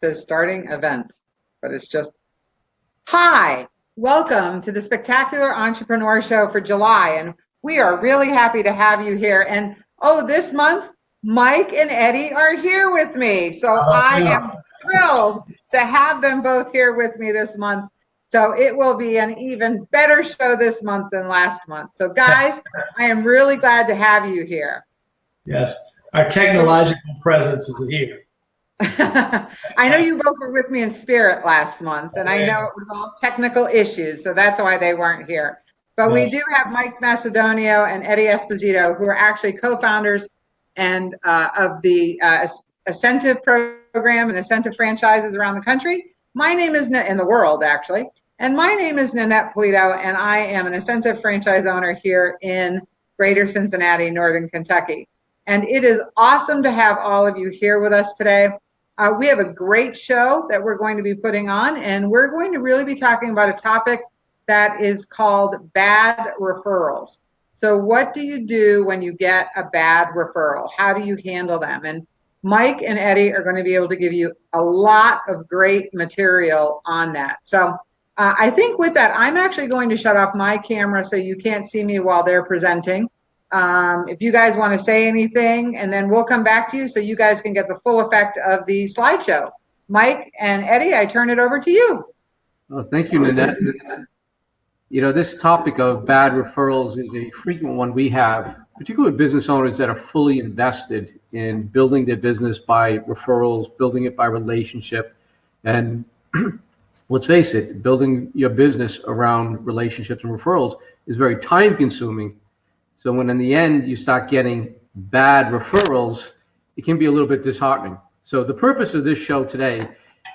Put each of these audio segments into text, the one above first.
says starting event, but it's just, hi, welcome to the Spectacular Entrepreneur Show for July. And we are really happy to have you here. And this month, Mike and Eddie are here with me. So I am thrilled to have them both here with me this month. So it will be an even better show this month than last month. So guys, I am really glad to have you here. Yes, our technological presence is here. I know you both were with me in spirit last month, and I know it was all technical issues, so that's why they weren't here. But we do have Mike Macedonio and Eddie Esposito, who are actually co-founders and of the Incentive Program and Incentive franchises around the country. My name is in the world, actually. And my name is Nanette Polito, and I am an Incentive franchise owner here in Greater Cincinnati, Northern Kentucky. And it is awesome to have all of you here with us today. We have a great show that we're going to be putting on, and we're going to really be talking about a topic that is called bad referrals. So what do you do when you get a bad referral? How do you handle them? And Mike and Eddie are going to be able to give you a lot of great material on that. So I think with that, I'm actually going to shut off my camera so you can't see me while they're presenting. If you guys want to say anything, and then we'll come back to you so you guys can get the full effect of the slideshow. Mike and Eddie, I turn it over to you. Well, thank you, Nanette. You know, this topic of bad referrals is a frequent one we have, particularly business owners that are fully invested in building their business by referrals, building it by relationship. And let's face it, building your business around relationships and referrals is very time consuming. So when in the end you start getting bad referrals, it can be a little bit disheartening. So the purpose of this show today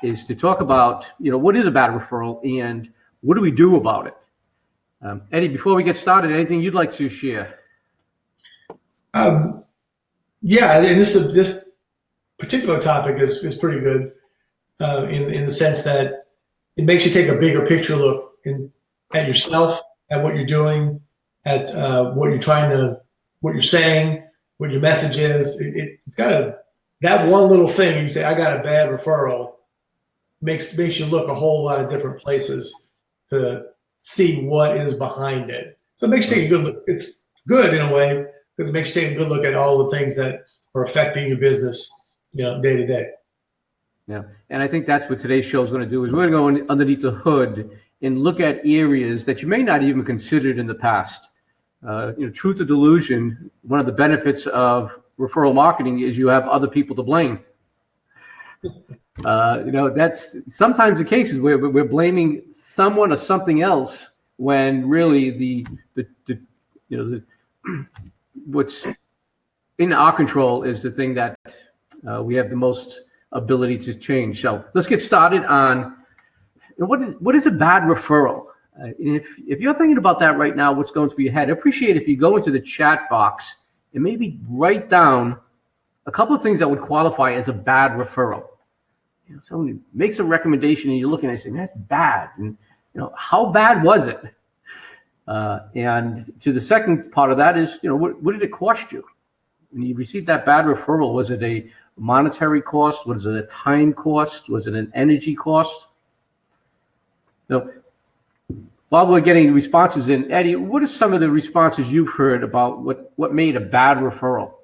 is to talk about, what is a bad referral and what do we do about it? Eddie, before we get started, anything you'd like to share? Yeah, and this particular topic is pretty good in the sense that it makes you take a bigger picture look at yourself, at what you're doing, at what you're saying, what your message is. It's got that one little thing. You say, I got a bad referral, makes you look a whole lot of different places to see what is behind it. So it makes you take a good look. It's good in a way because it makes you take a good look at all the things that are affecting your business, day to day. Yeah, and I think that's what today's show is going to do. Is we're going to go underneath the hood and look at areas that you may not even considered in the past. Truth or delusion, one of the benefits of referral marketing is you have other people to blame. That's sometimes the cases where we're blaming someone or something else when really what's in our control is the thing that we have the most ability to change. So let's get started on what is a bad referral. If you're thinking about that right now, what's going through your head, I appreciate if you go into the chat box and maybe write down a couple of things that would qualify as a bad referral. Somebody makes a recommendation and you're looking and saying, that's bad. And how bad was it? And to the second part of that is, what did it cost you? When you received that bad referral, was it a monetary cost? Was it a time cost? Was it an energy cost? While we're getting responses in, Eddie, what are some of the responses you've heard about what made a bad referral?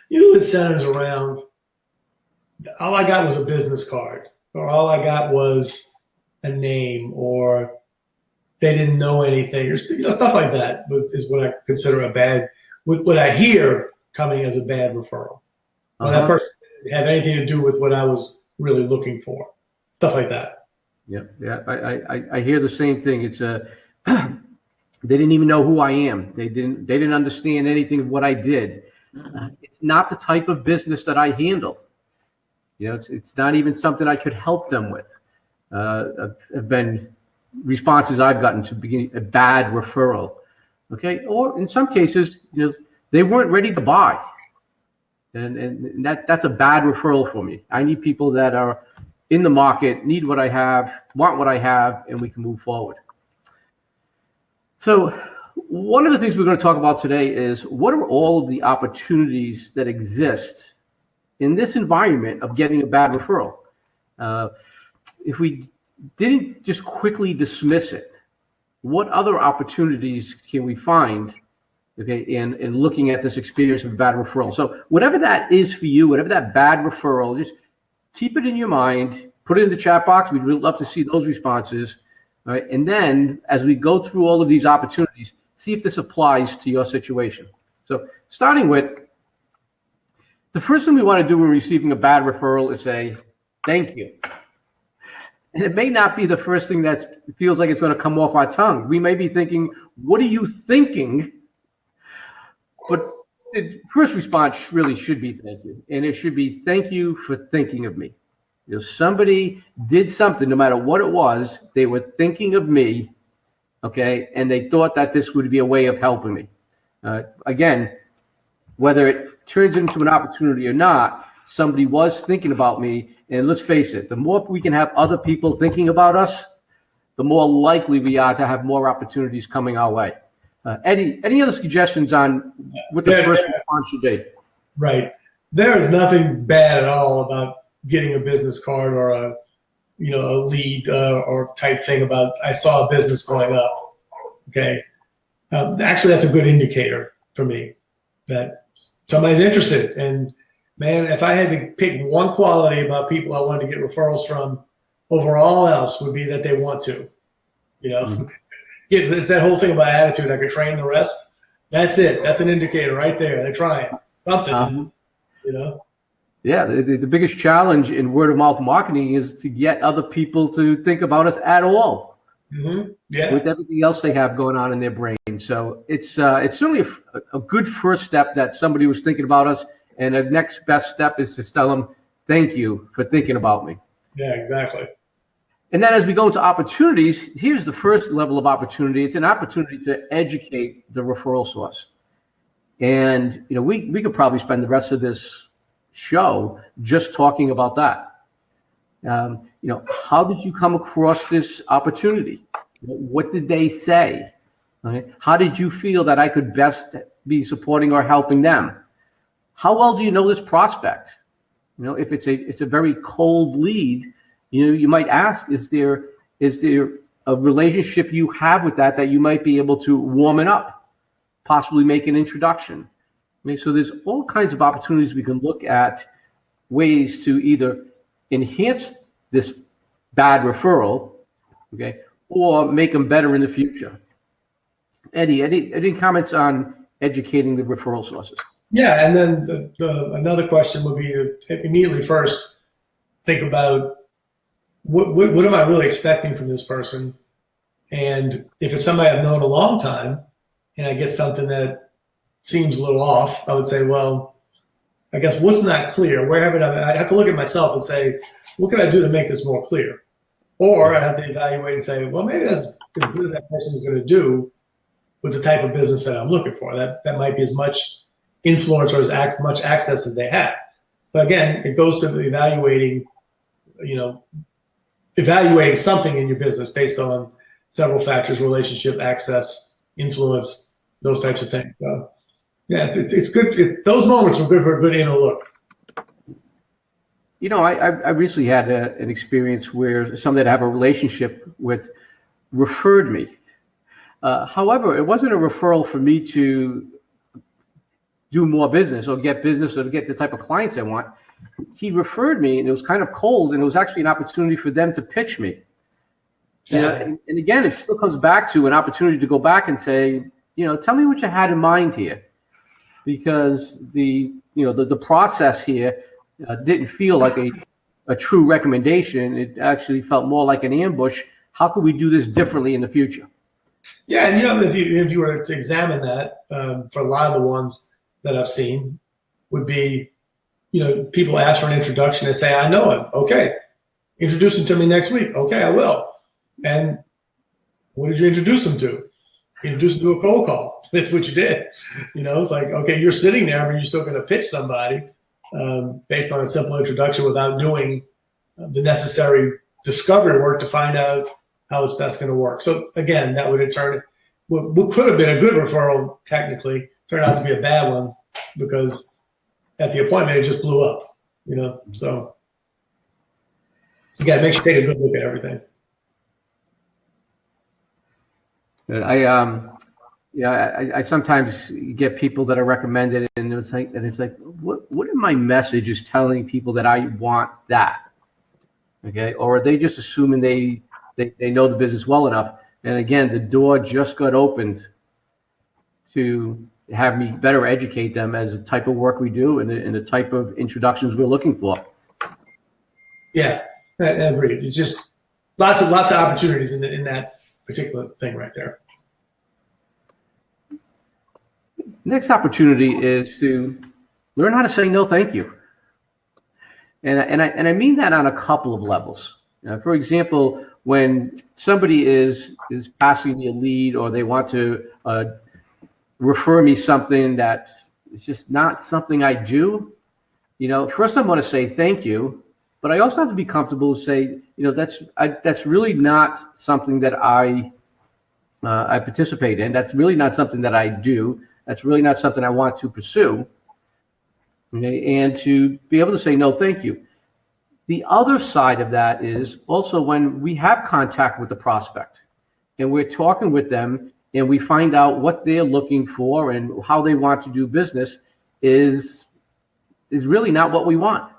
Usually it centers around, all I got was a business card, or all I got was a name, or they didn't know anything, or stuff like that is what I consider a bad, what I hear coming as a bad referral. Well, that person didn't have anything to do with what I was really looking for, stuff like that. Yeah. I hear the same thing. It's they didn't even know who I am. They didn't understand anything of what I did. It's not the type of business that I handle. It's not even something I could help them with. Have been responses I've gotten to begin a bad referral. Okay, or in some cases, they weren't ready to buy, and that's a bad referral for me. I need people that are in the market, need what I have, want what I have, and we can move forward. So one of the things we're going to talk about today is what are all of the opportunities that exist in this environment of getting a bad referral, if we didn't just quickly dismiss it, what other opportunities can we find, okay, in looking at this experience of a bad referral? So whatever that is for you, whatever that bad referral, just keep it in your mind, put it in the chat box. We'd really love to see those responses. All right. And then as we go through all of these opportunities, see if this applies to your situation. So starting with, the first thing we want to do when receiving a bad referral is say, thank you. And it may not be the first thing that feels like it's going to come off our tongue. We may be thinking, what are you thinking? But the first response really should be thank you. And it should be thank you for thinking of me. If somebody did something, no matter what it was, they were thinking of me, okay, and they thought that this would be a way of helping me. Again, whether it turns into an opportunity or not, somebody was thinking about me. And let's face it, the more we can have other people thinking about us, the more likely we are to have more opportunities coming our way. Eddie, any other suggestions on what the first response should be? Right. There is nothing bad at all about getting a business card or a lead or type thing about, I saw a business going up. Okay. Actually, that's a good indicator for me that somebody's interested. And man, if I had to pick one quality about people I wanted to get referrals from over all else would be that they want to, Mm-hmm. It's that whole thing about attitude. I could train the rest. That's it. That's an indicator right there. They're trying something, Yeah, the biggest challenge in word of mouth marketing is to get other people to think about us at all. Mm-hmm. Yeah. With everything else they have going on in their brain. So it's certainly a good first step that somebody was thinking about us. And the next best step is to tell them, thank you for thinking about me. Yeah, exactly. And then as we go into opportunities, here's the first level of opportunity. It's an opportunity to educate the referral source. And, we could probably spend the rest of this show just talking about that. How did you come across this opportunity? What did they say? Right? How did you feel that I could best be supporting or helping them? How well do you know this prospect? If it's a very cold lead, you might ask, is there a relationship you have with that you might be able to warm it up, possibly make an introduction? Okay, so there's all kinds of opportunities we can look at, ways to either enhance this bad referral, okay, or make them better in the future. Eddie, any comments on educating the referral sources? Yeah, and then another question would be to immediately first think about what am I really expecting from this person? And if it's somebody I've known a long time and I get something that seems a little off, I would say, well, I guess what's not clear? I'd have to look at myself and say, what can I do to make this more clear? Or I'd have to evaluate and say, well, maybe that's as good as that person is going to do with the type of business that I'm looking for. That might be as much influence or as much access as they have. So again, it goes to evaluating something in your business based on several factors: relationship, access, influence, those types of things. So yeah, it's good. Those moments were good for a good inner look. I recently had an experience where somebody that I have a relationship with referred me. However, it wasn't a referral for me to do more business or get business or to get the type of clients I want. He referred me, and it was kind of cold, and it was actually an opportunity for them to pitch me. And again, it still comes back to an opportunity to go back and say, tell me what you had in mind here, because the process here didn't feel like a true recommendation. It actually felt more like an ambush. How could we do this differently in the future? Yeah, and if you were to examine that, for a lot of the ones that I've seen, would be, people ask for an introduction and say, I know him. Okay. Introduce him to me next week. Okay, I will. And what did you introduce him to? Introduce him to a cold call. That's what you did. It's like, okay, you're sitting there, but you're still going to pitch somebody based on a simple introduction without doing the necessary discovery work to find out how it's best going to work. So again, that would turn what could have been a good referral technically turned out to be a bad one because at the appointment it just blew up. So again, it makes you take a good look at everything. I sometimes get people that are recommended, and it's like, what in my message is telling people that I want that? Okay, or are they just assuming they know the business well enough? And again, the door just got opened to have me better educate them as the type of work we do and the type of introductions we're looking for. Yeah, I agree. It's just lots of opportunities in that particular thing right there. Next opportunity is to learn how to say no, thank you. And I mean that on a couple of levels. For example, when somebody is passing me a lead, or they want to refer me something that is just not something I do, first I'm going to say thank you, but I also have to be comfortable to say, that's really not something that I participate in. That's really not something that I do. That's really not something I want to pursue. Okay? And to be able to say no, thank you. The other side of that is also when we have contact with the prospect and we're talking with them and we find out what they're looking for and how they want to do business is really not what we want.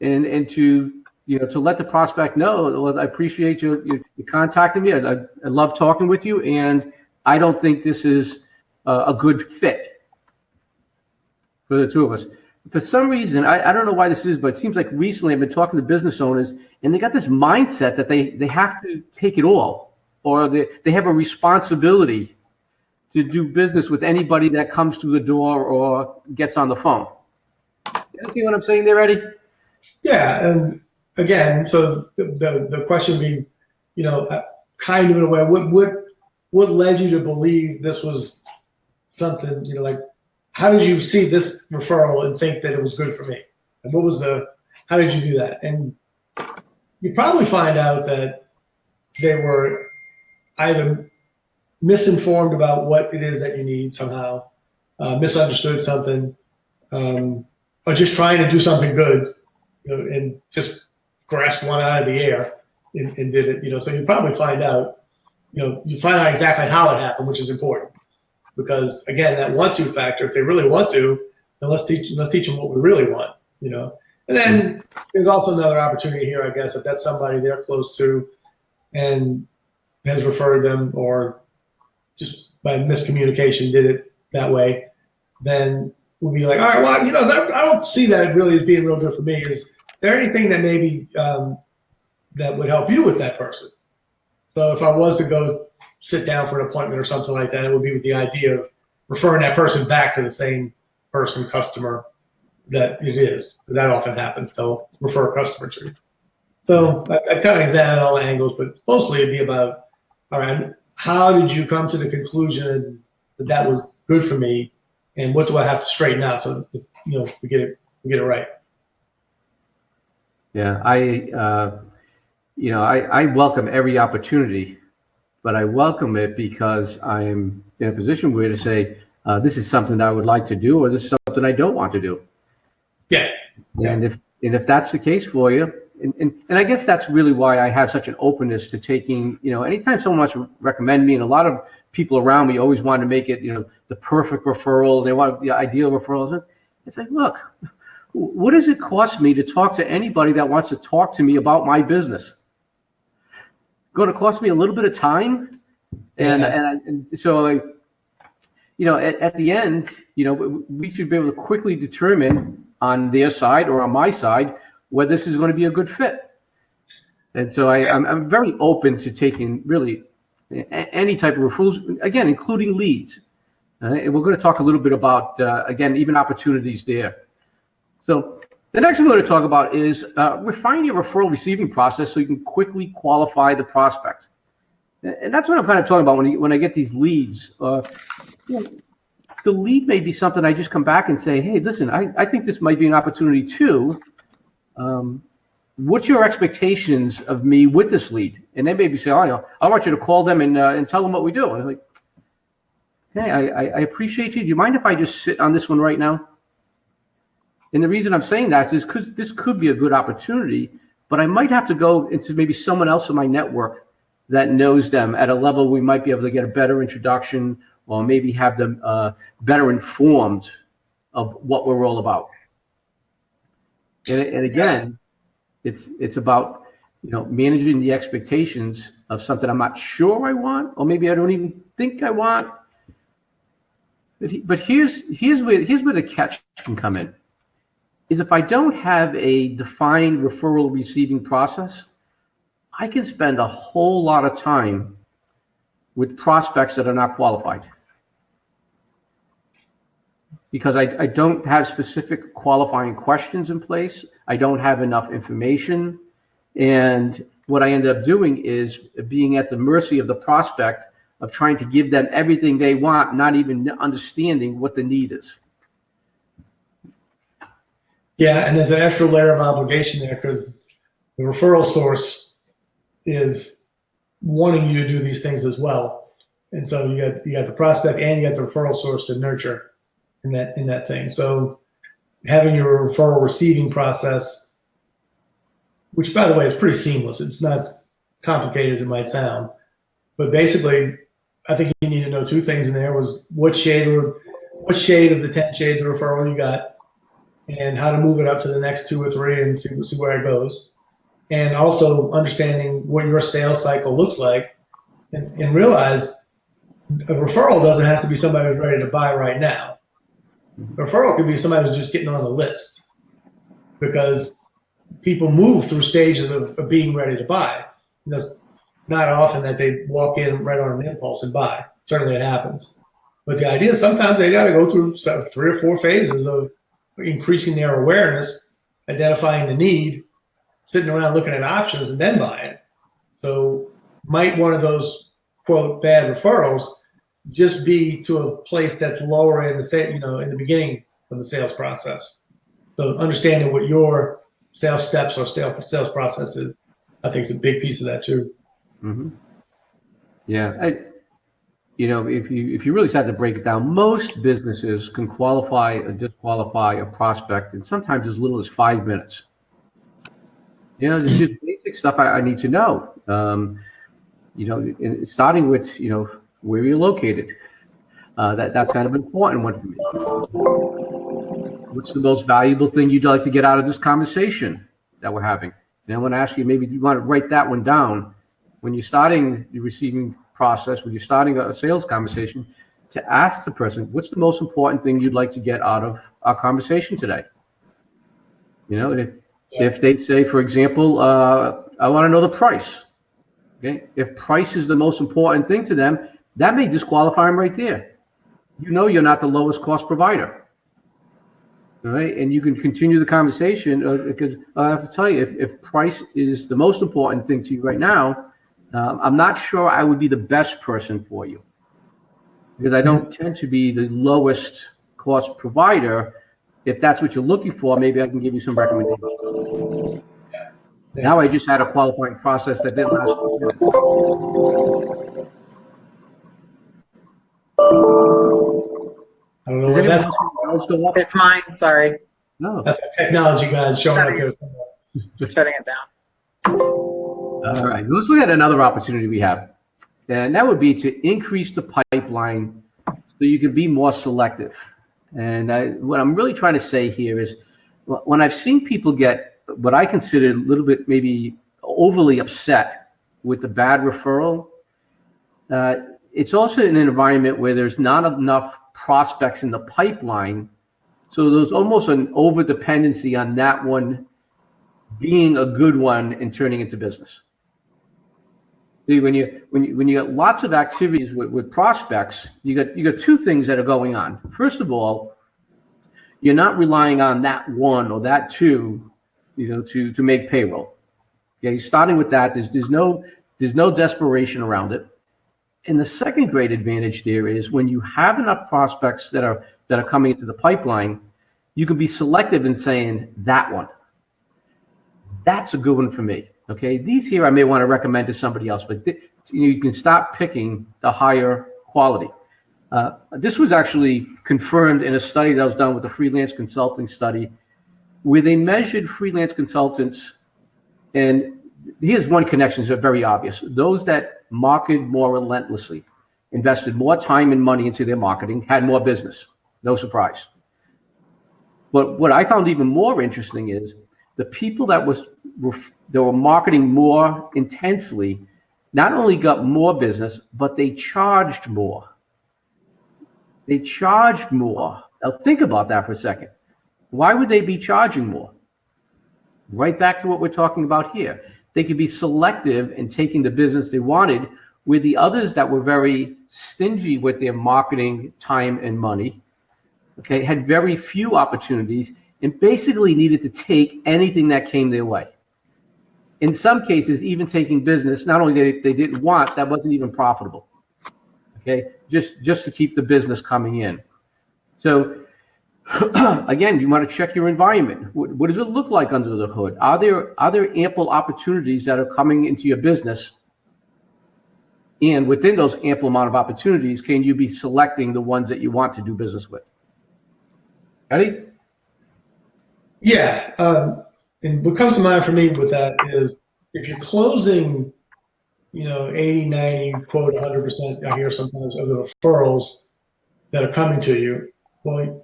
And to let the prospect know, well, I appreciate you contacting me. I love talking with you, and I don't think this is a good fit for the two of us. For some reason, I don't know why this is, but it seems like recently I've been talking to business owners, and they got this mindset that they have to take it all, or they have a responsibility to do business with anybody that comes through the door or gets on the phone. You see what I'm saying there, Eddie? Yeah, and again, so the question being, kind of in a way, what led you to believe this was something, like, how did you see this referral and think that it was good for me? And how did you do that? And you probably find out that they were either misinformed about what it is that you need somehow, misunderstood something, or just trying to do something good, and just grasped one out of the air and did it, so you probably find out, you find out exactly how it happened, which is important. Because again, that want-to factor, if they really want to, then let's teach them what we really want, And then there's also another opportunity here, I guess, if that's somebody they're close to and has referred them, or just by miscommunication did it that way, then we'll be like, all right, well, I don't see that really as being real good for me. Is there anything that maybe that would help you with that person? So if I was to go sit down for an appointment or something like that, it would be with the idea of referring that person back to the same person, customer that it is. That often happens. They'll refer a customer to you. So I kind of examine all the angles, but mostly it'd be about, all right, how did you come to the conclusion that was good for me, and what do I have to straighten out so we get it right? Yeah, I welcome every opportunity. But I welcome it because I'm in a position where to say, this is something that I would like to do, or this is something I don't want to do. Yeah. And if that's the case for you, and I guess that's really why I have such an openness to taking, anytime someone wants to recommend me, and a lot of people around me always want to make it, the perfect referral. They want the ideal referrals. It's like, look, what does it cost me to talk to anybody that wants to talk to me about my business? Going to cost me a little bit of time, and so at the end, we should be able to quickly determine on their side or on my side whether this is going to be a good fit. And so I'm very open to taking really any type of referrals, again, including leads. And we're going to talk a little bit about again, even opportunities there. So the next we're going to talk about is refining your referral receiving process so you can quickly qualify the prospect. And that's what I'm kind of talking about when I get these leads. The lead may be something I just come back and say, hey, listen, I think this might be an opportunity too. What's your expectations of me with this lead? And they maybe say, I want you to call them and tell them what we do. And I'm like, hey, I appreciate you. Do you mind if I just sit on this one right now? And the reason I'm saying that is because this could be a good opportunity, but I might have to go into maybe someone else in my network that knows them at a level we might be able to get a better introduction, or maybe have them better informed of what we're all about. And again, it's about, you know, managing the expectations of something I'm not sure I want, or maybe I don't even think I want. But here's where the catch can come in. Is if I don't have a defined referral receiving process, I can spend a whole lot of time with prospects that are not qualified, because I don't have specific qualifying questions in place. I don't have enough information. And what I end up doing is being at the mercy of the prospect, of trying to give them everything they want, not even understanding what the need is. Yeah, and there's an extra layer of obligation there, because the referral source is wanting you to do these things as well. And so you got the prospect and you got the referral source to nurture in that thing. So having your referral receiving process, which by the way is pretty seamless, it's not as complicated as it might sound, but basically I think you need to know two things in there: was what shade of the 10 shades of referral you got, and how to move it up to the next 2 or 3 and see where it goes. And also understanding what your sales cycle looks like, and realize a referral doesn't have to be somebody who's ready to buy right now. A referral could be somebody who's just getting on the list, because people move through stages of being ready to buy. You know, it's not often that they walk in right on an impulse and buy. Certainly it happens. But the idea is sometimes they got to go through 3 or 4 phases of increasing their awareness, identifying the need, sitting around looking at options, and then buying. So might one of those, quote, bad referrals just be to a place that's lower in the beginning of the sales process. So understanding what your sales steps or sales process is, I think, is a big piece of that too. Mm-hmm. Yeah, if you really start to break it down, most businesses can qualify or disqualify a prospect in sometimes as little as 5 minutes. You know, there's just basic stuff I need to know. Starting with, where you're located. That's kind of an important one for me. What's the most valuable thing you'd like to get out of this conversation that we're having? And I want to ask you, maybe you want to write that one down when you're starting the receiving process, when you're starting a sales conversation, to ask the person, what's the most important thing you'd like to get out of our conversation today? If they say, for example, I want to know the price. Okay, if price is the most important thing to them, that may disqualify them right there. You're not the lowest cost provider. All right, and you can continue the conversation, because I have to tell you, if price is the most important thing to you right now, I'm not sure I would be the best person for you, because I don't tend to be the lowest cost provider. If that's what you're looking for, maybe I can give you some recommendations. Now I just had a qualifying process that didn't last 2 minutes. I don't know where that's. It's mine, sorry. No. That's the technology guys showing up there. Shutting it down. All right, let's look at another opportunity we have. And that would be to increase the pipeline so you can be more selective. And what I'm really trying to say here is, when I've seen people get what I consider a little bit maybe overly upset with the bad referral, it's also in an environment where there's not enough prospects in the pipeline. So there's almost an over dependency on that one being a good one and turning into business. See, when you get lots of activities with prospects, you got 2 things that are going on. First of all, you're not relying on that 1 or that 2, to make payroll. Okay, starting with that, there's no desperation around it. And the second great advantage there is, when you have enough prospects that are coming into the pipeline, you can be selective in saying that one. That's a good one for me. Okay, these here I may want to recommend to somebody else, but you can stop picking the higher quality. This was actually confirmed in a study that was done with a freelance consulting study where they measured freelance consultants, and here's one connection that's very obvious. Those that marketed more relentlessly, invested more time and money into their marketing, had more business. No surprise. But what I found even more interesting is the people that were marketing more intensely not only got more business, but they charged more. They charged more. Now think about that for a second. Why would they be charging more? Right back to what we're talking about here. They could be selective in taking the business they wanted, where the others that were very stingy with their marketing time and money, okay, had very few opportunities and basically needed to take anything that came their way. In some cases, even taking business, not only they didn't want, that wasn't even profitable. Okay, just to keep the business coming in. So again, you want to check your environment. What does it look like under the hood? Are there ample opportunities that are coming into your business? And within those ample amount of opportunities, can you be selecting the ones that you want to do business with? Eddie? Yeah. And what comes to mind for me with that is if you're closing, 80, 90, quote 100%, I hear sometimes of the referrals that are coming to you, well,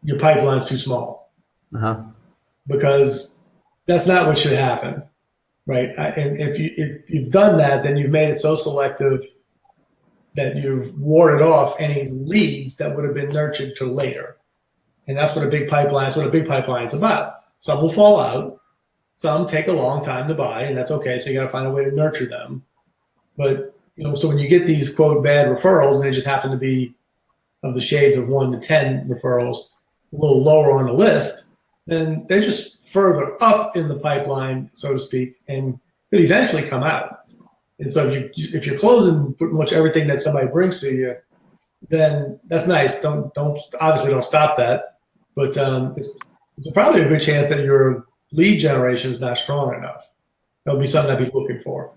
your pipeline's too small. Because that's not what should happen, right? And if you've done that, then you've made it so selective that you've warded off any leads that would have been nurtured to later. And that's what a big pipeline is about. Some will fall out. Some take a long time to buy, and that's okay. So you got to find a way to nurture them. But, so when you get these quote bad referrals and they just happen to be of the shades of 1 to 10 referrals, a little lower on the list, then they're just further up in the pipeline, so to speak, and could eventually come out. And so if you're closing pretty much everything that somebody brings to you, then that's nice. Don't stop that. But it's probably a good chance that your lead generation is not strong enough. That'll be something I'd be looking for,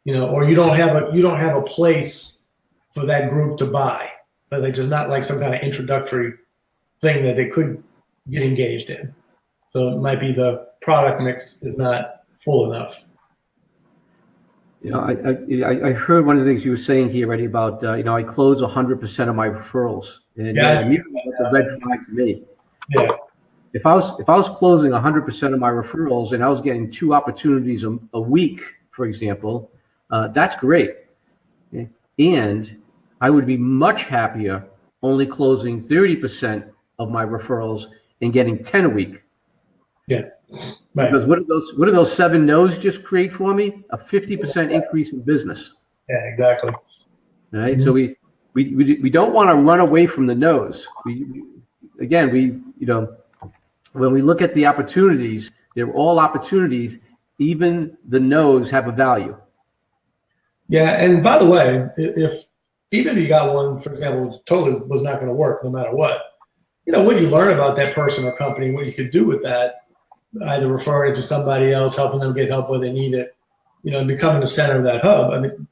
or you don't have a place for that group to buy. But they're just not like some kind of introductory thing that they could get engaged in. So it might be the product mix is not full enough. I heard one of the things you were saying here, Eddie, about I close 100% of my referrals, and that's a red flag to me. Yeah. If I was closing 100% of my referrals and I was getting 2 opportunities a week, for example, that's great. Okay? And I would be much happier only closing 30% of my referrals and getting 10 a week. Yeah. Right. Because what do those 7 no's just create for me? A 50% increase in business. Yeah, exactly. All right. Mm-hmm. So we don't want to run away from the no's. When we look at the opportunities, they're all opportunities. Even the no's have a value. Yeah. And by the way, even if you got one, for example, totally was not going to work no matter what, what you learn about that person or company, what you could do with that, either referring it to somebody else, helping them get help where they need it, and becoming the center of that hub. I mean,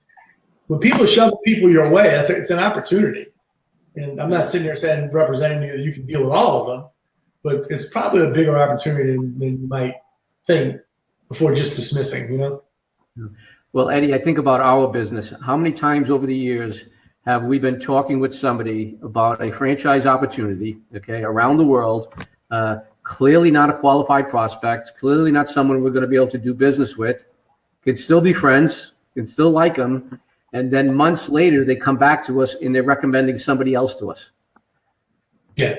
when people shove people your way, it's an opportunity. And I'm not sitting here saying, representing you, that you can deal with all of them, but it's probably a bigger opportunity than you might think before just dismissing, Well, Eddie, I think about our business. How many times over the years have we been talking with somebody about a franchise opportunity, okay, around the world, clearly not a qualified prospect, clearly not someone we're going to be able to do business with, could still be friends, can still like them, and then months later they come back to us and they're recommending somebody else to us. Yeah.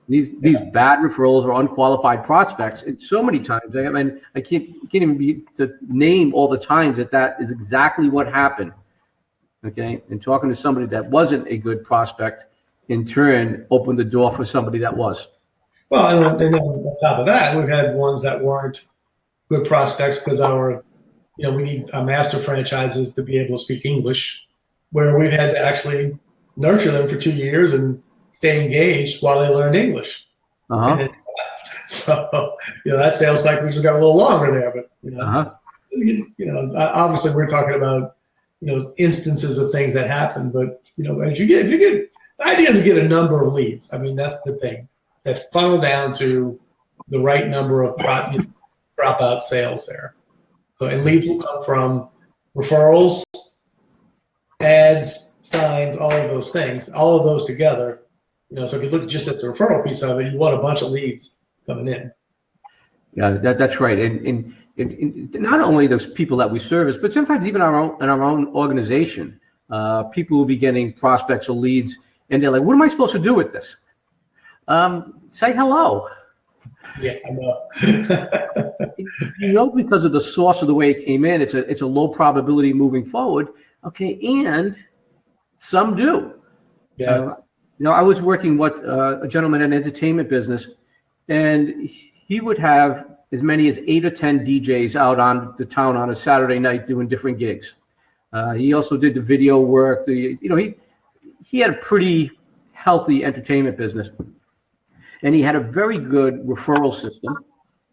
These bad referrals or unqualified prospects, and so many times, I can't even be to name all the times that is exactly what happened. Okay, and talking to somebody that wasn't a good prospect, in turn, opened the door for somebody that was. Well, and then on top of that, we've had ones that weren't good prospects because we need our master franchises to be able to speak English, where we've had to actually nurture them for 2 years and stay engaged while they learned English. Uh-huh. So, that sales cycle just got a little longer there, but, obviously we're talking about, instances of things that happen, but, if you get, the idea is to get a number of leads. I mean, that's the thing, that funnel down to the right number of dropout sales there. So, and leads will come from referrals, ads, signs, all of those things, all of those together. So if you look just at the referral piece of it, you want a bunch of leads coming in. Yeah, that's right. And not only those people that we service, but sometimes even in our own organization, people will be getting prospects or leads, and they're like, "What am I supposed to do with this?" Say hello. Yeah, I know. Because of the source of the way it came in, it's a low probability moving forward. Okay, and some do. Yeah. I was working with a gentleman in an entertainment business, and he would have as many as 8 or 10 DJs out on the town on a Saturday night doing different gigs. He also did the video work. He had a pretty healthy entertainment business, and he had a very good referral system.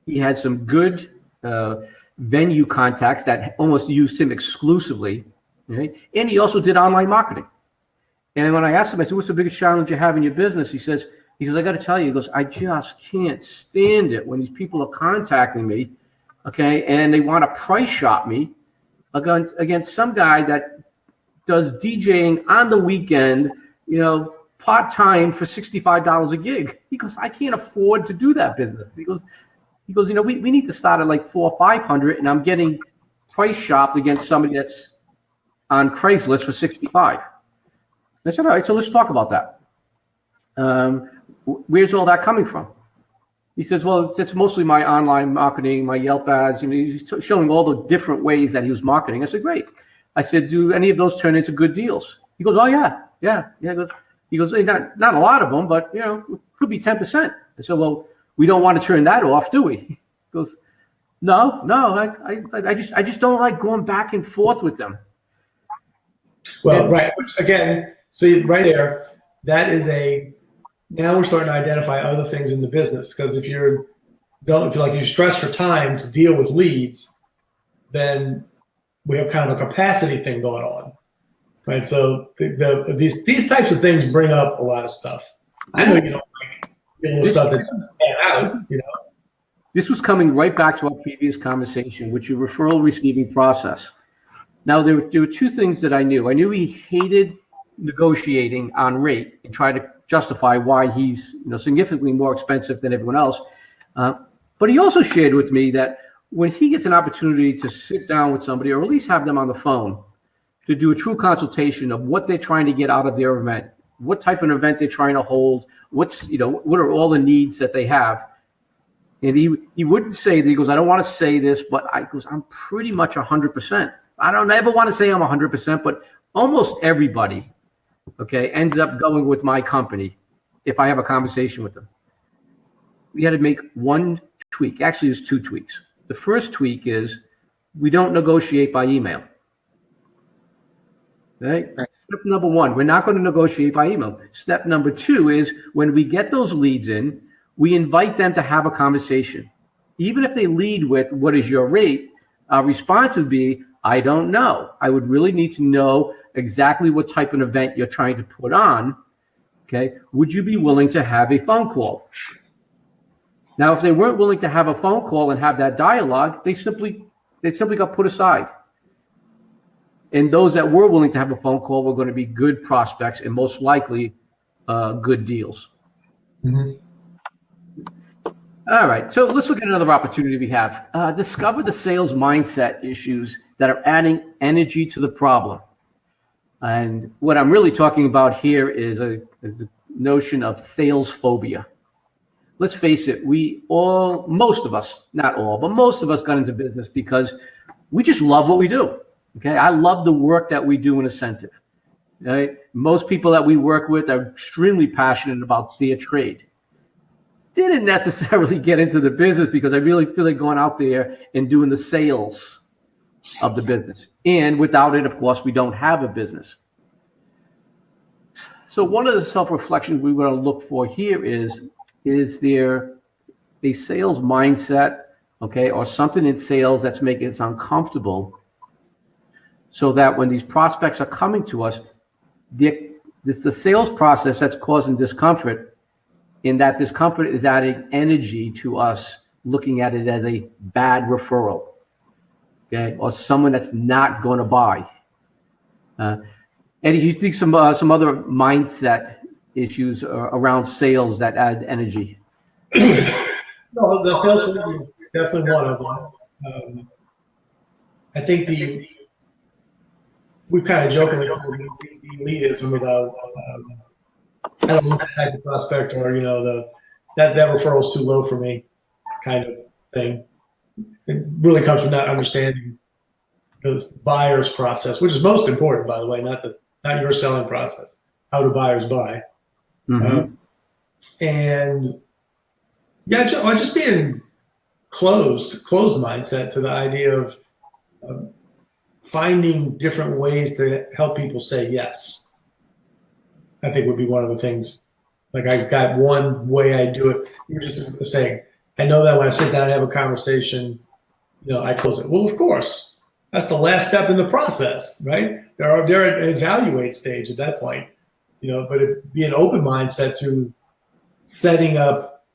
He had some good venue contacts that almost used him exclusively, right? And he also did online marketing. And when I asked him, I said, "What's the biggest challenge you have in your business?" He goes, "I got to tell you," he goes, "I just can't stand it when these people are contacting me, okay, and they want to price shop me against some guy that does DJing on the weekend, part-time for $65 a gig." He goes, "I can't afford to do that business." He goes, we need to start at like 400 or 500, and I'm getting price shopped against somebody that's on Craigslist for 65. I said, "All right, so let's talk about that. Where's all that coming from?" He says, "Well, it's mostly my online marketing, my Yelp ads." He's showing all the different ways that he was marketing. I said, "Great." I said, "Do any of those turn into good deals?" He goes, "Oh yeah. He goes, not a lot of them, but it could be 10%. I said, "Well, we don't want to turn that off, do we?" He goes, No, I just don't like going back and forth with them. Well, right. Which again, see right there, that is now we're starting to identify other things in the business, because if you're stressed for time to deal with leads, then we have kind of a capacity thing going on, right? So these types of things bring up a lot of stuff. I know you don't like dealing with stuff that doesn't pan out, This was coming right back to our previous conversation, which your referral receiving process. Now, there were two things that I knew. I knew he hated negotiating on rate and tried to justify why he's significantly more expensive than everyone else. But he also shared with me that when he gets an opportunity to sit down with somebody, or at least have them on the phone, to do a true consultation of what they're trying to get out of their event, what type of event they're trying to hold, what are all the needs that they have. And he wouldn't say that. He goes, "I don't want to say this, but I'm pretty much 100%. I don't ever want to say I'm 100%, but almost everybody, okay, ends up going with my company if I have a conversation with them." We had to make one tweak. Actually, there's 2 tweaks. The first tweak is we don't negotiate by email. Right? Step number 1, we're not going to negotiate by email. Step number 2 is when we get those leads in, we invite them to have a conversation. Even if they lead with, "What is your rate?" Our response would be, "I don't know. I would really need to know exactly what type of event you're trying to put on. Okay, would you be willing to have a phone call?" Now, if they weren't willing to have a phone call and have that dialogue, they simply got put aside. And those that were willing to have a phone call were going to be good prospects and most likely good deals. Mm-hmm. All right, so let's look at another opportunity we have. Discover the sales mindset issues that are adding energy to the problem. And what I'm really talking about here is the notion of sales phobia. Let's face it, most of us, not all, but most of us got into business because we just love what we do. Okay, I love the work that we do in Ascentive. Right? Most people that we work with are extremely passionate about their trade. Didn't necessarily get into the business because I really feel like going out there and doing the sales of the business. And without it, of course, we don't have a business. So one of the self-reflections we want to look for here is there a sales mindset, okay, or something in sales that's making us uncomfortable, so that when these prospects are coming to us, it's the sales process that's causing discomfort, in that this company is adding energy to us, looking at it as a bad referral, okay, or someone that's not going to buy. Eddie, do you think some other mindset issues around sales that add energy? No, the sales is definitely one of them. I think we kind of jokingly call it the elitism about I don't look at the type of prospect, or that referral's too low for me kind of thing. It really comes from not understanding the buyer's process, which is most important, by the way, not your selling process. How do buyers buy? Mm-hmm. And yeah, just being closed mindset to the idea of finding different ways to help people say yes, I think would be one of the things. Like, I've got one way I do it. You're just saying, I know that when I sit down and have a conversation, I close it. Well, of course, that's the last step in the process, right? They're at an evaluate stage at that point, but it'd be an open mindset to setting up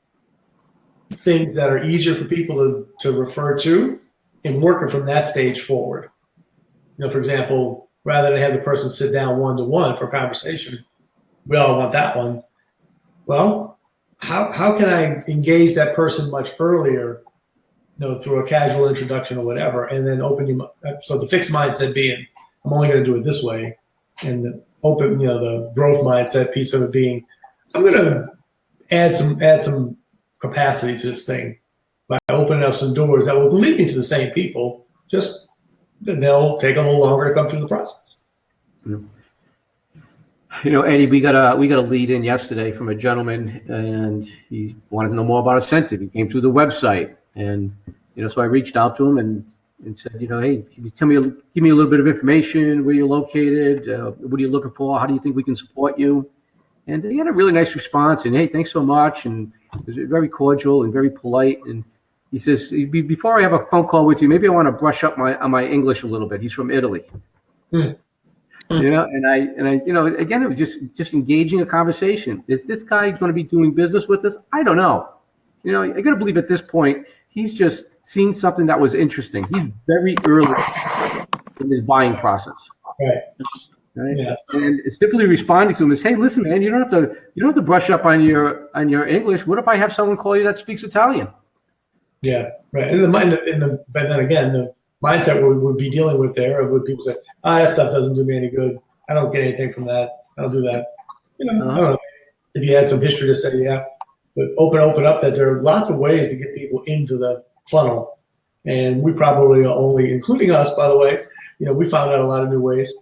things that are easier for people to refer to and working from that stage forward. For example, rather than have the person sit down one-to-one for a conversation, we all want that one. Well, how can I engage that person much earlier, through a casual introduction or whatever, and then open you up. So the fixed mindset being, I'm only going to do it this way, and the open, the growth mindset piece of it being, I'm going to add some capacity to this thing by opening up some doors that will lead me to the same people. Just they'll take a little longer to come through the process. Eddie, we got a lead in yesterday from a gentleman, and he wanted to know more about Ascentive. He came through the website, and so I reached out to him and said, hey, can you give me a little bit of information, where you're located, what are you looking for, how do you think we can support you? And he had a really nice response, and hey, thanks so much, and it was very cordial and very polite. And he says, before I have a phone call with you, maybe I want to brush up on my English a little bit. He's from Italy. And I again, it was just engaging a conversation. Is this guy going to be doing business with us? I don't know. I got to believe at this point he's just seen something that was interesting. He's very early in his buying process. Right? Yeah. And simply responding to him is, hey, listen, man, you don't have to brush up on your English. What if I have someone call you that speaks Italian? Yeah, right. But then again, the mindset we would be dealing with there would people say, that stuff doesn't do me any good. I don't get anything from that. I don't do that. I don't know. If you had some history to say, yeah, but open up that there are lots of ways to get people into the funnel. And we probably are only, including us, by the way, we found out a lot of new ways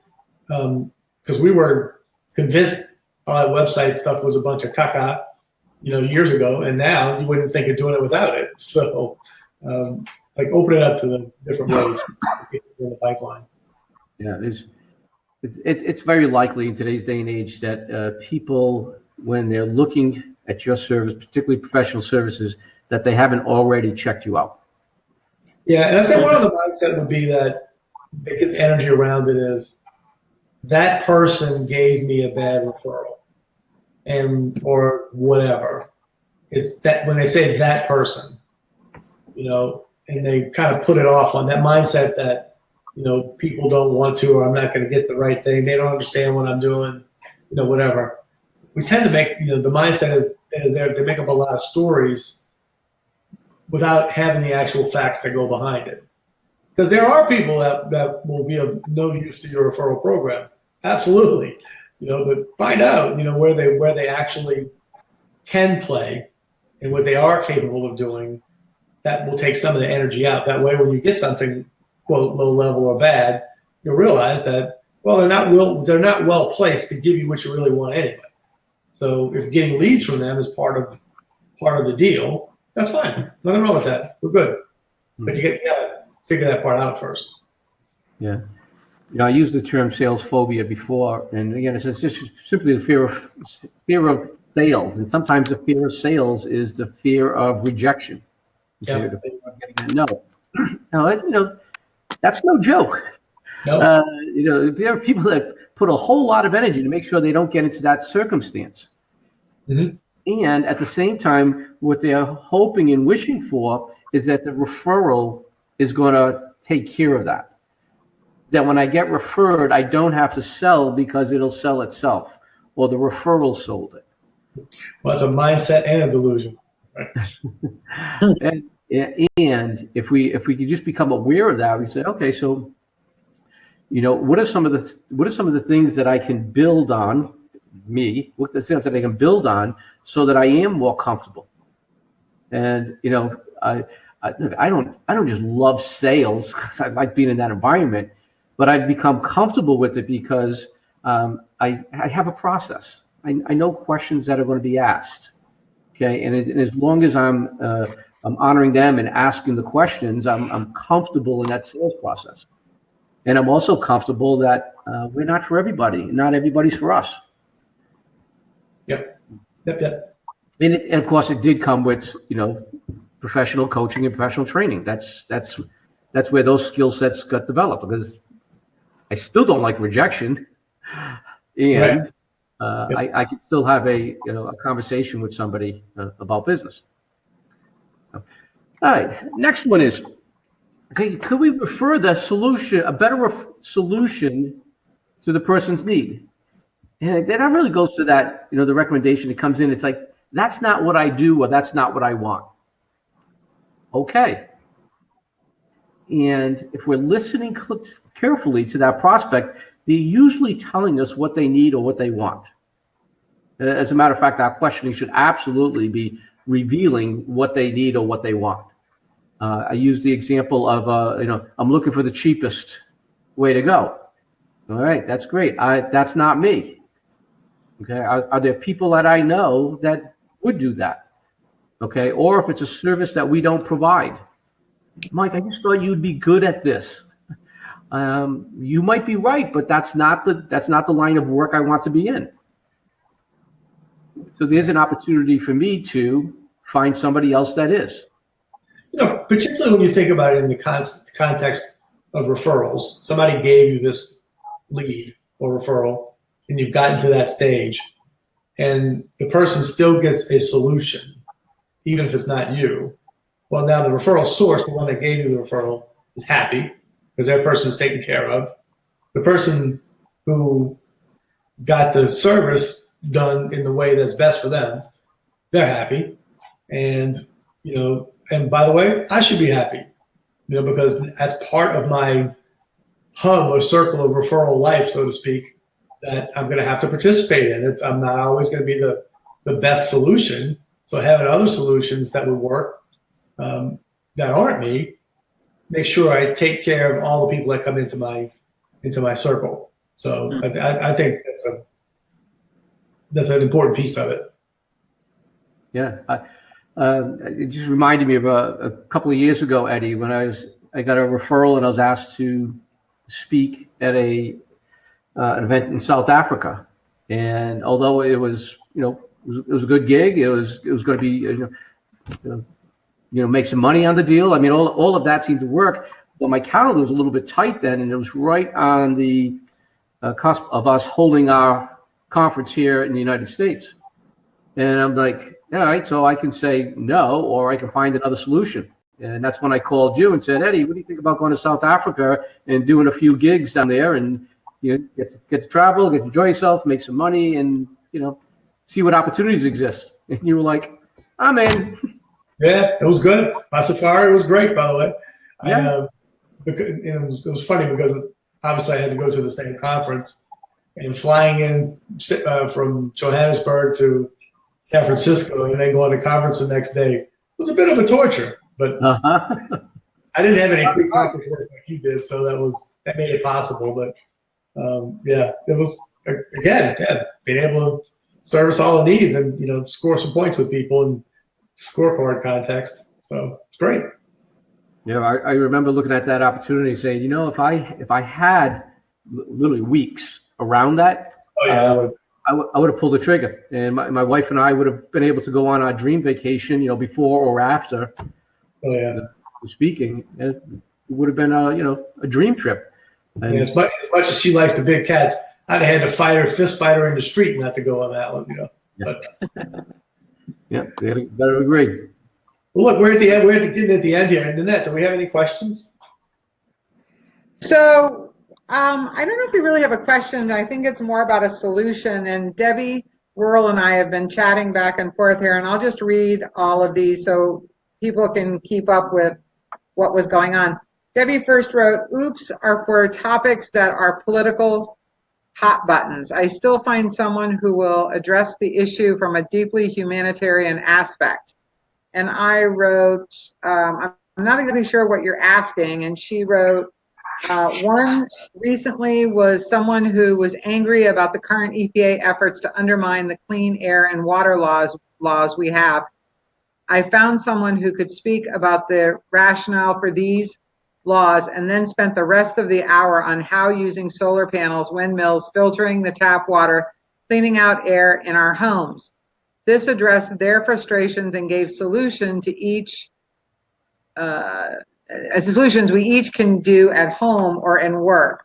because we were convinced all that website stuff was a bunch of caca, years ago. And now you wouldn't think of doing it without it. So, open it up to the different ways to get in the pipeline. Yeah, it's very likely in today's day and age that people, when they're looking at your service, particularly professional services, that they haven't already checked you out. Yeah, and I'd say one of the mindset would be that gets energy around it is that person gave me a bad referral, or whatever. It's that when they say that person, and they kind of put it off on that mindset that, people don't want to, or I'm not going to get the right thing. They don't understand what I'm doing, whatever. We tend to make, the mindset is there. They make up a lot of stories without having the actual facts that go behind it. Because there are people that will be of no use to your referral program. Absolutely. But find out, where they actually can play and what they are capable of doing. That will take some of the energy out. That way, when you get something, quote, low level or bad, you'll realize that, well, they're not well placed to give you what you really want anyway. So if getting leads from them is part of the deal, that's fine. Nothing wrong with that. We're good. But you gotta figure that part out first. Yeah. I used the term sales phobia before, and again, it's just simply the fear of sales. And sometimes the fear of sales is the fear of rejection. Yeah. The fear of getting a no. Now, that's no joke. No. There are people that put a whole lot of energy to make sure they don't get into that circumstance. Mm-hmm. And at the same time, what they're hoping and wishing for is that the referral is going to take care of that. That when I get referred, I don't have to sell because it'll sell itself, or the referral sold it. Well, it's a mindset and a delusion. Right? And if we could just become aware of that, we say, okay, so what are some of the things that I can build on what are the things that I can build on so that I am more comfortable. And I don't just love sales because I like being in that environment, but I've become comfortable with it because I have a process. I know questions that are going to be asked. Okay, and as long as I'm honoring them and asking the questions, I'm comfortable in that sales process. And I'm also comfortable that we're not for everybody. Not everybody's for us. Yep. And of course, it did come with professional coaching and professional training. That's where those skill sets got developed, because I still don't like rejection, and I can still have a conversation with somebody about business. All right, next one is, okay, could we refer the solution, a better solution, to the person's need? And that really goes to that, the recommendation that comes in. It's like, that's not what I do, or that's not what I want. Okay. And if we're listening carefully to that prospect, they're usually telling us what they need or what they want. As a matter of fact, our questioning should absolutely be revealing what they need or what they want. I use the example of, I'm looking for the cheapest way to go. All right, that's great. That's not me. Okay, are there people that I know that would do that? Okay, or if it's a service that we don't provide, Mike, I just thought you'd be good at this. You might be right, but that's not the line of work I want to be in. So there's an opportunity for me to find somebody else that is. Particularly when you think about it in the context of referrals, somebody gave you this lead or referral, and you've gotten to that stage, and the person still gets a solution, even if it's not you. Well, now the referral source, the one that gave you the referral, is happy because that person is taken care of. The person who got the service done in the way that's best for them, they're happy. And, and by the way, I should be happy, because that's part of my hub or circle of referral life, so to speak, that I'm going to have to participate in. I'm not always going to be the best solution. So having other solutions that would work that aren't me, make sure I take care of all the people that come into my circle. So I think that's an important piece of it. Yeah, it just reminded me of a couple of years ago, Eddie, when I got a referral and I was asked to speak at an event in South Africa, and although it was it was a good gig, it was going to be make some money on the deal. I mean, all of that seemed to work, but my calendar was a little bit tight then, and it was right on the cusp of us holding our conference here in the United States. And I'm like, all right, so I can say no, or I can find another solution. And that's when I called you and said, Eddie, what do you think about going to South Africa and doing a few gigs down there, and get to travel, get to enjoy yourself, make some money, and see what opportunities exist. And you were like, I'm in. Yeah, it was good. My safari was great, by the way. Yeah. It was funny because obviously I had to go to the same conference, and flying in from Johannesburg to San Francisco and then going to conference the next day was a bit of a torture. But I didn't have any pre-conference work like you did, so that made it possible. But it was being able to service all the needs and score some points with people in scorecard context. So it's great. Yeah, I remember looking at that opportunity, saying, if I had literally weeks around that, I would have pulled the trigger, and my wife and I would have been able to go on our dream vacation, before or after. Speaking, it would have been a dream trip. And as much as she likes the big cats, I'd have had to fist fight her in the street not to go on that one, But Yeah, gotta agree. Well, look, we're at the end. We're getting at the end here. Nanette, do we have any questions? So, I don't know if we really have a question. I think it's more about a solution. And Debbie Whirl and I have been chatting back and forth here, and I'll just read all of these so people can keep up with what was going on. Debbie first wrote, "Oops are for topics that are political hot buttons. I still find someone who will address the issue from a deeply humanitarian aspect." And I wrote, I'm not exactly sure what you're asking. And she wrote, one recently was someone who was angry about the current EPA efforts to undermine the clean air and water laws we have. I found someone who could speak about the rationale for these laws and then spent the rest of the hour on how using solar panels, windmills, filtering the tap water, cleaning out air in our homes. This addressed their frustrations and gave solutions we each can do at home or in work.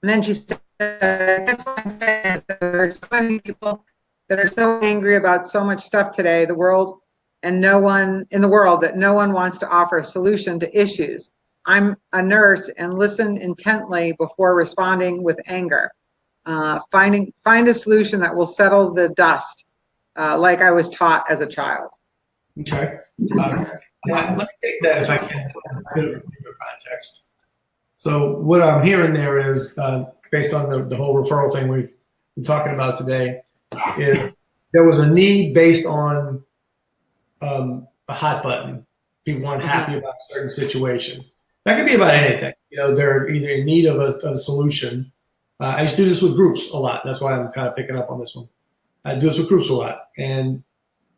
And then she said, I guess what I'm saying is that there are so many people that are so angry about so much stuff today, the world, and no one in the world, that no one wants to offer a solution to issues. I'm a nurse and listen intently before responding with anger. Find a solution that will settle the dust, like I was taught as a child. Okay. Let me take that if I can in a bit of a bigger context. So what I'm hearing there is, based on the whole referral thing we've been talking about today, is there was a need based on a hot button. People weren't happy about a certain situation. That could be about anything. You know, they're either in need of a solution. I used to do this with groups a lot. That's why I'm kind of picking up on this one. I do this with groups a lot, and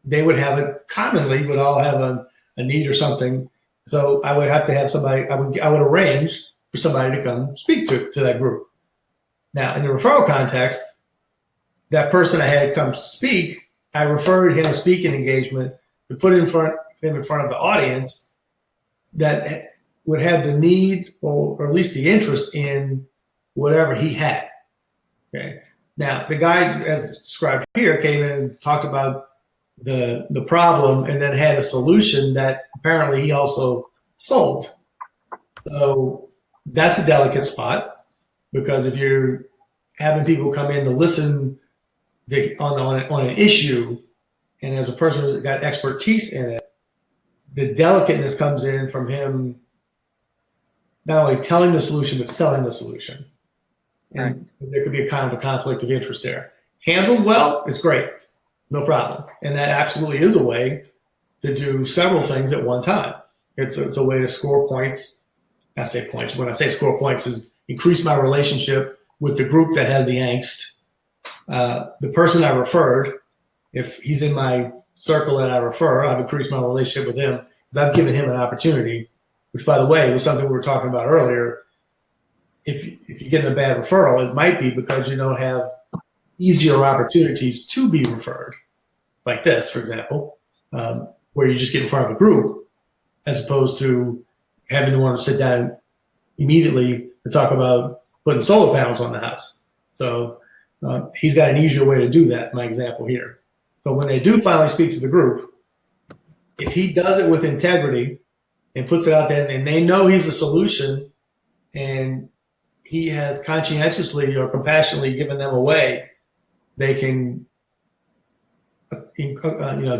they would have it commonly, would all have a need or something. So I would have to have somebody, I would arrange for somebody to come speak to that group. Now, in the referral context, that person I had come speak, I referred him a speaking engagement to put him in front of the audience that would have the need or at least the interest in whatever he had. Okay. Now, the guy, as described here, came in and talked about the problem and then had a solution that apparently he also sold. So that's a delicate spot, because if you're having people come in to listen on an issue, and as a person who's got expertise in it, the delicateness comes in from him not only telling the solution, but selling the solution. And there could be a kind of a conflict of interest there. Handled well, it's great. No problem. And that absolutely is a way to do several things at one time. It's a way to score points. I say points. When I say score points, is increase my relationship with the group that has the angst. The person I referred, if he's in my circle that I refer, I've increased my relationship with him because I've given him an opportunity, which, by the way, was something we were talking about earlier. If you get a bad referral, it might be because you don't have easier opportunities to be referred, like this, for example, where you just get in front of a group, as opposed to having to want to sit down immediately to talk about putting solar panels on the house. So he's got an easier way to do that, my example here. So when they do finally speak to the group, if he does it with integrity and puts it out there and they know he's a solution and he has conscientiously or compassionately given them away, they can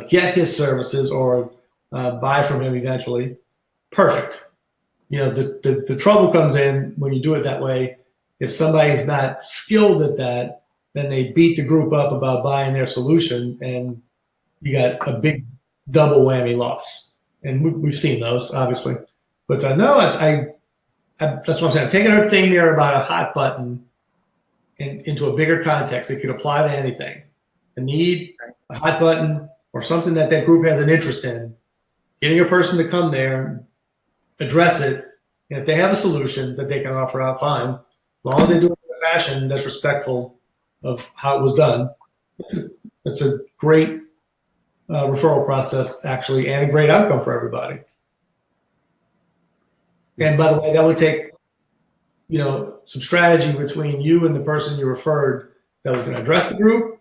get his services or buy from him eventually. Perfect. You know, the trouble comes in when you do it that way. If somebody is not skilled at that, then they beat the group up about buying their solution, and you got a big double whammy loss. And we've seen those, obviously. But that's what I'm saying. I'm taking our thing there about a hot button into a bigger context. It could apply to anything. A need, a hot button, or something that group has an interest in. Getting a person to come there, address it, and if they have a solution that they can offer out, fine. As long as they do it in a fashion that's respectful of how it was done, it's a great referral process, actually, and a great outcome for everybody. And by the way, that would take, some strategy between you and the person you referred that was going to address the group,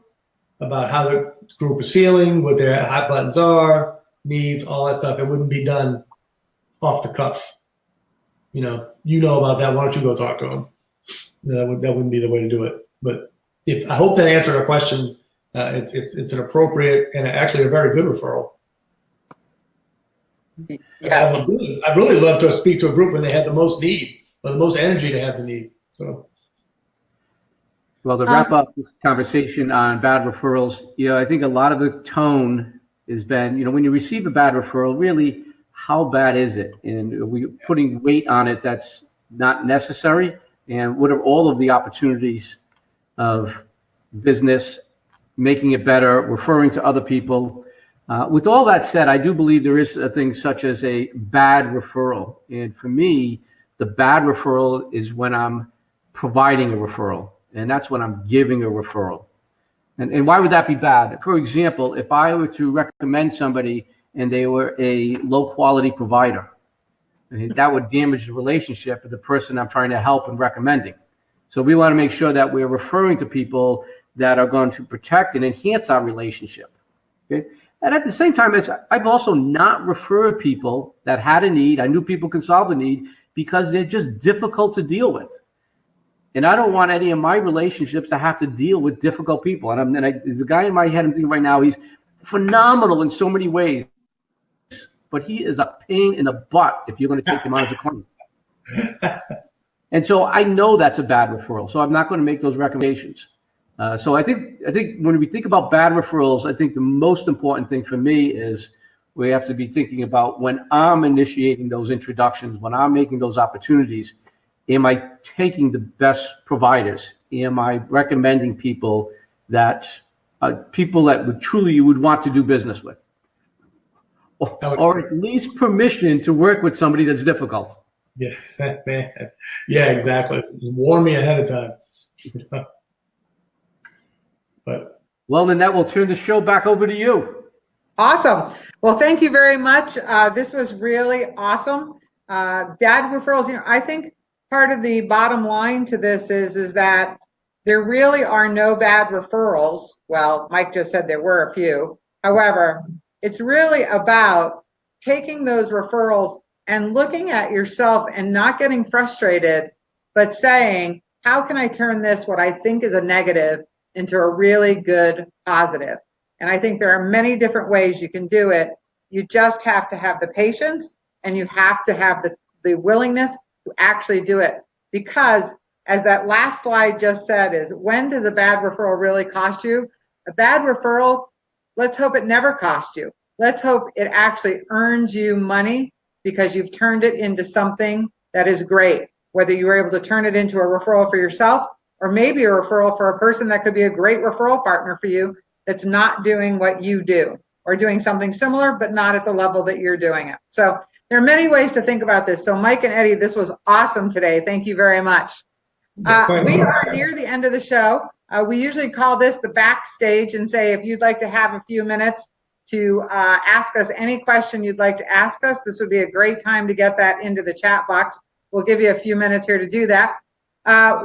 about how the group is feeling, what their hot buttons are, needs, all that stuff. It wouldn't be done off the cuff. You know about that. Why don't you go talk to them? That wouldn't be the way to do it. But I hope that answered our question. It's an appropriate and actually a very good referral. Yes. I'd really love to speak to a group when they have the most need or the most energy to have the need. So. Well, to wrap up this conversation on bad referrals, I think a lot of the tone has been, when you receive a bad referral, really, how bad is it? And are we putting weight on it that's not necessary? And what are all of the opportunities of business, making it better, referring to other people? With all that said, I do believe there is a thing such as a bad referral. And for me, the bad referral is when I'm providing a referral. And that's when I'm giving a referral. And why would that be bad? For example, if I were to recommend somebody and they were a low quality provider, that would damage the relationship with the person I'm trying to help and recommending. So we want to make sure that we're referring to people that are going to protect and enhance our relationship. Okay? And at the same time, I've also not referred people that had a need. I knew people can solve the need because they're just difficult to deal with. And I don't want any of my relationships to have to deal with difficult people. And there's a guy in my head I'm thinking right now, he's phenomenal in so many ways, but he is a pain in the butt if you're going to take him on as a client. And so I know that's a bad referral. So I'm not going to make those recommendations. So I think when we think about bad referrals, I think the most important thing for me is we have to be thinking about when I'm initiating those introductions, when I'm making those opportunities, am I taking the best providers? Am I recommending people that you would want to do business with? Or at least permission to work with somebody that's difficult. Yeah, man. Yeah, exactly. Warn me ahead of time. But Well, Nanette, we'll turn the show back over to you. Awesome. Well, thank you very much. This was really awesome. Bad referrals, I think part of the bottom line to this is that there really are no bad referrals. Well, Mike just said there were a few. However, it's really about taking those referrals and looking at yourself and not getting frustrated, but saying, how can I turn this, what I think is a negative, into a really good positive? And I think there are many different ways you can do it. You just have to have the patience and you have to have the willingness to actually do it. Because as that last slide just said, is when does a bad referral really cost you? A bad referral, let's hope it never costs you. Let's hope it actually earns you money because you've turned it into something that is great. Whether you were able to turn it into a referral for yourself or maybe a referral for a person that could be a great referral partner for you that's not doing what you do or doing something similar, but not at the level that you're doing it. So there are many ways to think about this. So Mike and Eddie, this was awesome today. Thank you very much. We are near the end of the show. We usually call this the backstage and say, if you'd like to have a few minutes to ask us any question you'd like to ask us, this would be a great time to get that into the chat box. We'll give you a few minutes here to do that.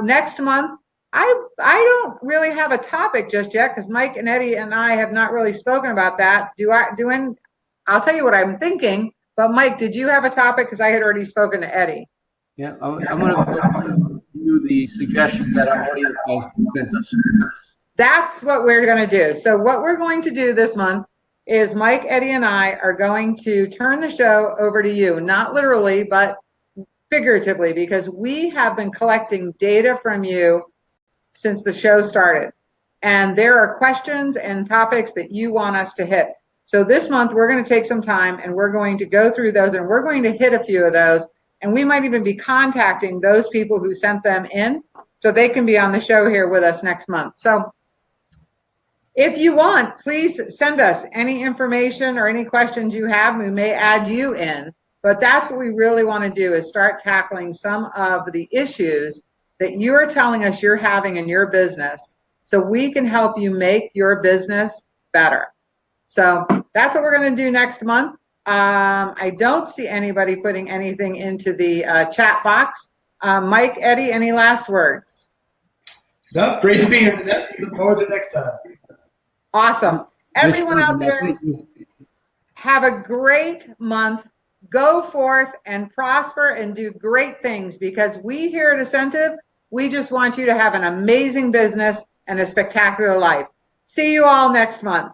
Next month, I don't really have a topic just yet because Mike and Eddie and I have not really spoken about that. I'll tell you what I'm thinking, but Mike, did you have a topic? Because I had already spoken to Eddie. Yeah, I'm going to do the suggestions that our audience has sent us. That's what we're going to do. So what we're going to do this month is Mike, Eddie, and I are going to turn the show over to you, not literally, but figuratively, because we have been collecting data from you since the show started. And there are questions and topics that you want us to hit. So this month, we're going to take some time and we're going to go through those and we're going to hit a few of those. And we might even be contacting those people who sent them in so they can be on the show here with us next month. So if you want, please send us any information or any questions you have. We may add you in, but that's what we really want to do is start tackling some of the issues that you are telling us you're having in your business so we can help you make your business better. So that's what we're going to do next month. I don't see anybody putting anything into the chat box. Mike, Eddie, any last words? No, great to be here. Look forward to next time. Awesome. Everyone out there, Thank you. have a great month. Go forth and prosper and do great things, because we here at Ascentive, we just want you to have an amazing business and a spectacular life. See you all next month.